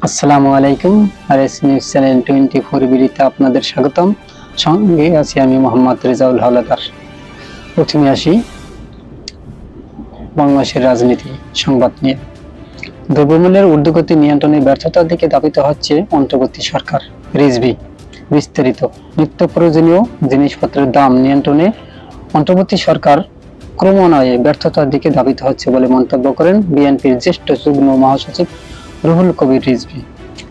আসসালামু আলাইকুম। RS news channel 24 বিডিতে আপনাদের স্বাগতম। সঙ্গে আছি আমি মোহাম্মদ রেজাউল হাওলাদার। প্রথমে আসি বাংলাদেশের রাজনীতি সংবাদ নিয়ে। দ্রব্যমূল্যের ঊর্ধ্বগতি নিয়ন্ত্রণে ব্যর্থতার দিকে ধাবিত হচ্ছে অন্তর্বর্তী সরকার। রিজভি বিস্তারিত। নিত্য প্রয়োজনীয় জিনিসপত্রের দাম নিয়ন্ত্রণে অন্তর্বর্তী সরকার ক্রমান্বয়ে ব্যর্থতার দিকে ধাবিত হচ্ছে বলে মন্তব্য করেন বিএনপির জ্যেষ্ঠ যুগ্ম মহাসচিব রুহুল কবির রিজভী।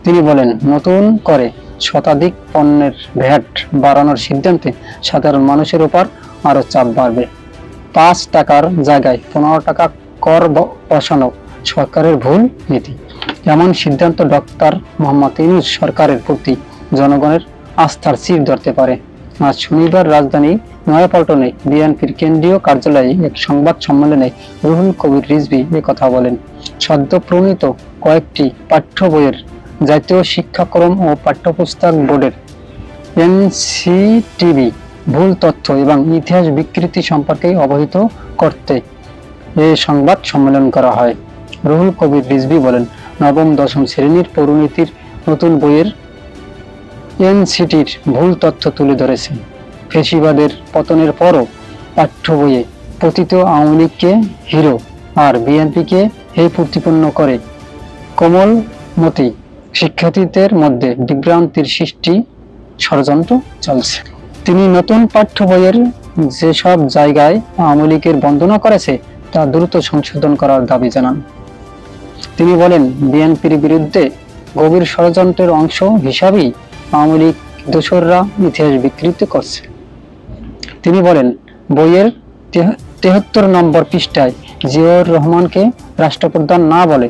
তিনি বলেন, নতুন করে শতাধিক পণ্যের ভ্যাট বাড়ানোর সিদ্ধান্তে সাধারণ মানুষের উপর আরো চাপ বাড়বে। 5 টাকার জায়গায় 15 টাকা কর বসানো সরকারের ভুল নীতি। এমন সিদ্ধান্ত ডক্টর মোহাম্মদ ইউনূস সরকারের প্রতি জনগণের আস্থার চির ধরতে পারে। আজ শনিবার রাজধানী নয়াপল্টনে বিএনপির কেন্দ্রীয় কার্যালয়ে এক সংবাদ সম্মেলনে রুহুল কবির রিজভী কথা বলেন। সদ্য প্রণীত কয়েকটি পাঠ্য বইয়ের জাতীয় শিক্ষাক্রম ও পাঠ্যপুস্তক বোর্ডের এনসিটিবি ভুল তথ্য এবং ইতিহাস বিকৃতি সম্পর্কে অবহিত করতে এই সংবাদ সম্মেলন করা হয়। রুহুল কবির রিজভী বলেন, নবম দশম শ্রেণীর পরিণতির নতুন বইয়ের এনসিটির ভুল তথ্য তুলে ধরেছে। ফ্যাসিবাদের পতনের পরও পাঠ্য বইয়ে পতিত আওয়ামী লীগকে হিরো আর বিএনপিকে হে প্রতিপন্ন করে কোমলমতি শিক্ষার্থীদের মধ্যে বিভ্রান্তির সৃষ্টি ষড়যন্ত্র চলছে। তিনি নতুন পাঠ্য বইয়ের যেসব জায়গায় আওয়ামী লীগের বন্দনা করেছে তা দ্রুত সংশোধন করার দাবি জানান। তিনি বলেন, বিএনপির বিরুদ্ধে গভীর ষড়যন্ত্রের অংশ হিসাবেই আওয়ামী লীগ দোসররা ইতিহাস বিকৃতি করছে। তিনি বলেন, বইয়ের 73 নম্বর পৃষ্ঠায় জিয়াউর রহমানকে রাষ্ট্রপ্রধান না বলে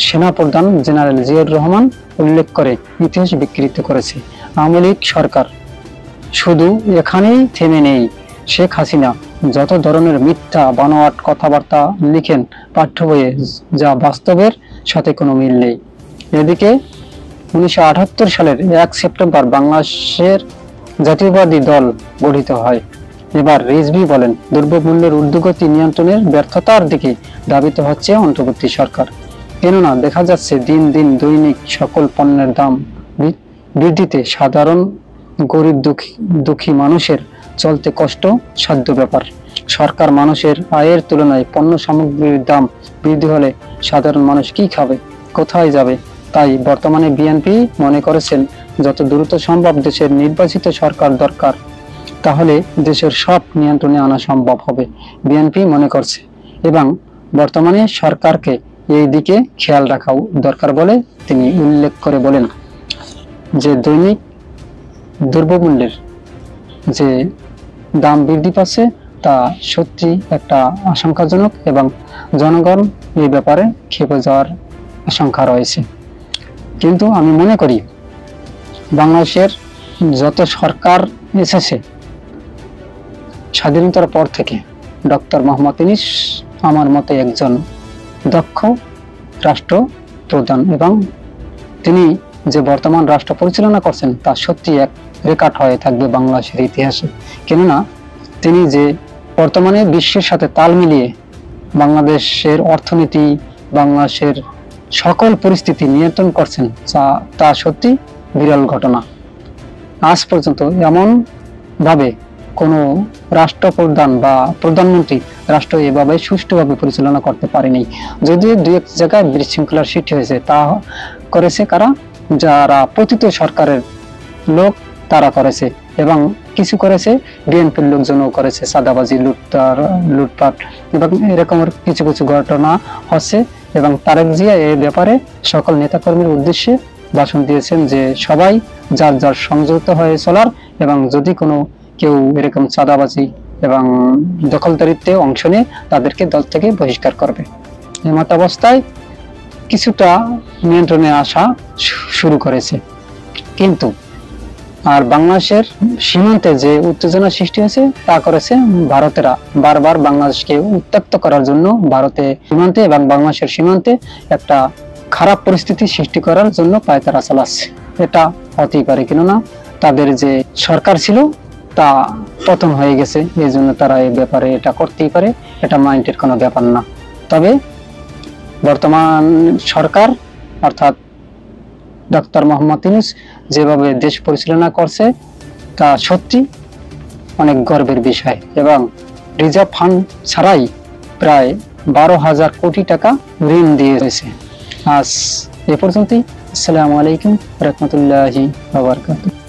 সেনাপ্রধান জেনারেল জিয়াউর রহমান উল্লেখ করে ইতিহাস বিকৃতি করেছে। আওয়ামী লীগ সরকার শুধু এখানেই থেমে নেই। শেখ হাসিনা যত ধরনের মিথ্যা বানোয়াট কথাবার্তা লিখেন পাঠ্য বইয়ে, যা বাস্তবের সাথে কোনো মিল নেই। এদিকে 1978 সালের 1 সেপ্টেম্বর বাংলাদেশের জাতীয়বাদী দল গঠিত হয়। এবার রিজভী বলেন, দ্রব্যমূল্যের ঊর্ধ্বগতি নিয়ন্ত্রণের ব্যর্থতার দিকে ধাবিত হচ্ছে অন্তর্বর্তী সরকার। কেননা দেখা যাচ্ছে দিন দিন দৈনিক সকল পণ্যের দাম বৃদ্ধিতে সাধারণ গরিব দুঃখী মানুষের চলতে কষ্ট সাধ্য ব্যাপার। সরকার মানুষের আয়ের তুলনায় পণ্য সামগ্রীর দাম বৃদ্ধি হলে সাধারণ মানুষ কি খাবে, কোথায় যাবে? তাই বর্তমানে বিএনপি মনে করেছেন যত দ্রুত সম্ভব দেশের নির্বাচিত সরকার দরকার, তাহলে দেশের সব নিয়ন্ত্রণে আনা সম্ভব হবে বিএনপি মনে করছে, এবং বর্তমানে সরকারকে এই দিকে খেয়াল রাখা দরকার বলে তিনি উল্লেখ করে বলেন যে দৈনিক দ্রব্যমূল্যের যে দাম বৃদ্ধি পাচ্ছে তা সত্যি একটা আশঙ্কাজনক এবং জনগণ এই ব্যাপারে ক্ষেপে যাওয়ার আশঙ্কা রয়েছে। কিন্তু আমি মনে করি বাংলাদেশের যত সরকার এসেছে স্বাধীনতার পর থেকে ডক্টর মোহাম্মদ ইউনূস আমার মতে একজন দক্ষ রাষ্ট্রপ্রধান, এবং তিনি যে বর্তমান রাষ্ট্র পরিচালনা করছেন তা সত্যি এক রেকর্ড হয়ে থাকবে বাংলাদেশের ইতিহাসে। কেননা তিনি যে বর্তমানে বিশ্বের সাথে তাল মিলিয়ে বাংলাদেশের অর্থনীতি, বাংলাদেশের সকল পরিস্থিতি নিয়ন্ত্রণ করছেন, তা সত্যি বিরল ঘটনা। আজ পর্যন্ত এমন ভাবে কোনো রাষ্ট্রপ্রধান বা প্রধানমন্ত্রী রাষ্ট্র এভাবে সুষ্ঠুভাবে পরিচালনা করতে পারেনি। যদিও দুই এক জায়গায় বিশৃঙ্খলার সৃষ্টি হয়েছে, তা করেছে কারা? যারা পতিত সরকারের লোক তারা করেছে, এবং কিছু করেছে বিএনপির লোকজনও করেছে, চাঁদাবাজি, লুটপাট, এবং এরকমের কিছু কিছু ঘটনা হচ্ছে। এবং তারেক জিয়া এই ব্যাপারে সকল নেতাকর্মীর উদ্দেশ্যে ভাষণ দিয়েছেন যে সবাই যার যার সংযুক্ত হয়ে চলার, এবং যদি কোনো কেউ এরকম চাঁদাবাজি এবং দখলদারিত্বে অংশ নিয়ে তাদেরকে দল থেকে বহিষ্কার করবে। এমত অবস্থায় কিছুটা নিয়ন্ত্রণে আসা শুরু করেছে। কিন্তু আর বাংলাদেশের সীমান্তে যে উত্তেজনা সৃষ্টি হয়েছে তা করেছে ভারতেরা। বারবার বাংলাদেশকে উত্তপ্ত করার জন্য ভারতে সীমান্তে এবং বাংলাদেশের সীমান্তে একটা খারাপ পরিস্থিতি সৃষ্টি করার জন্য পায়তারা চালাচ্ছে। এটা হতেই পারে, কেননা তাদের যে সরকার ছিল তা পতন হয়ে গেছে, এই জন্য তারা এই ব্যাপারে এটা করতেই পারে, এটা মাইন্ডের কোনো ব্যাপার না। তবে বর্তমান সরকার অর্থাৎ ডক্টর মোহাম্মদ ইউনূস যেভাবে দেশ পরিচালনা করছে তা সত্যি অনেক গর্বের বিষয়, এবং রিজার্ভ ফান্ড ছাড়াই প্রায় 12,000 কোটি টাকা ঋণ দিয়েছে। আজ এ পর্যন্তই। আসসালামু আলাইকুম রহমতুল্লাহি ওয়া বারাকাতুহু।